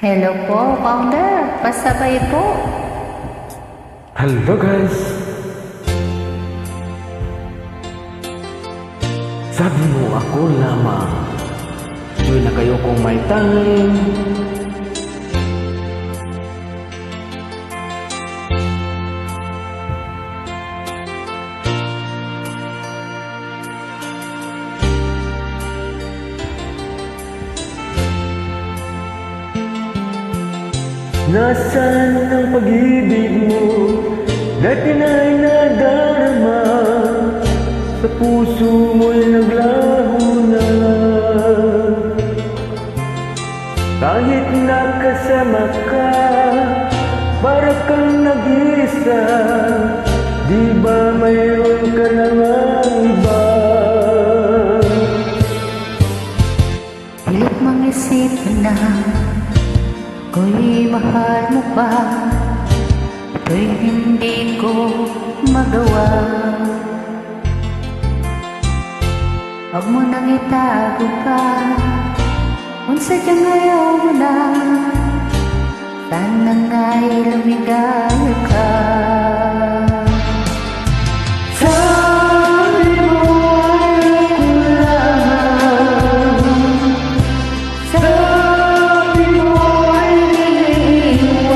Hello po, founder. Pasabay po. Hello guys! Sabi mo ako lamang, join na kayo kung may time. Nasaan ang pag-ibig mo? Dati na'y nadarama, sa puso mo'y naglaho na. Kahit nakasama ka, para kang nag-iisa. Di ba mayroon ka namang iba? Pilit mang-isip na ako'y mahal mo ba? Ito'y hindi ko magawa. Huwag mo nang itago pa, kung sadyang ayaw mo na, sana nga'y lumigaya ka. Sabi mo ay ako lamang, sabi mo ay iniiwan,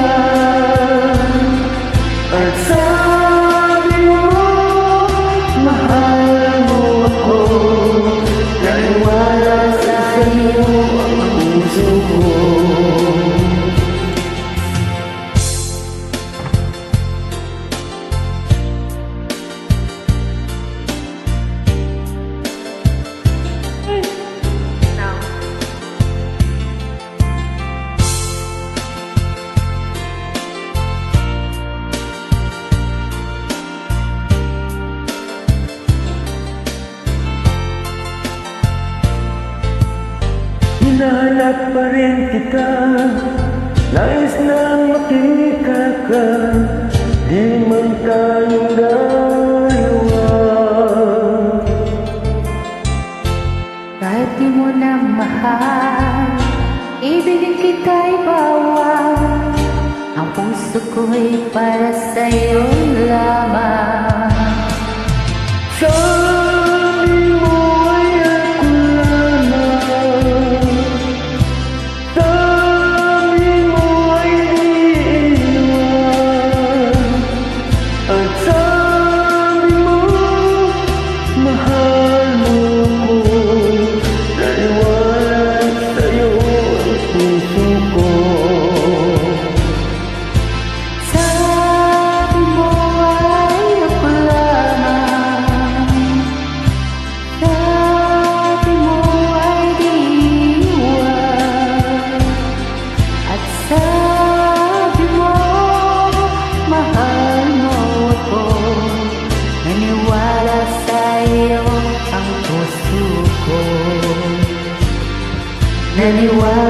at sabi mo mahal mo ako. Naniwala sa iyo ang puso ko. Hinahanap pa rin kita, nais na makita ka, di man tayong dalawa. Kahit di mo na mahal, ibigin kita'y bawal. Ang puso ko'y para sa'yo lamang. Sabi mo ay ako lamang, sabi mo ay iniiwan, at sabi mo mahal mo ko. Naniwala sa'yo ang puso ko. Sabi mo ay ako lamang, sabi mo ay di-iwan, at sabi mo mahal mo ako. Naniwala sa'yo ang puso ko. Naniwala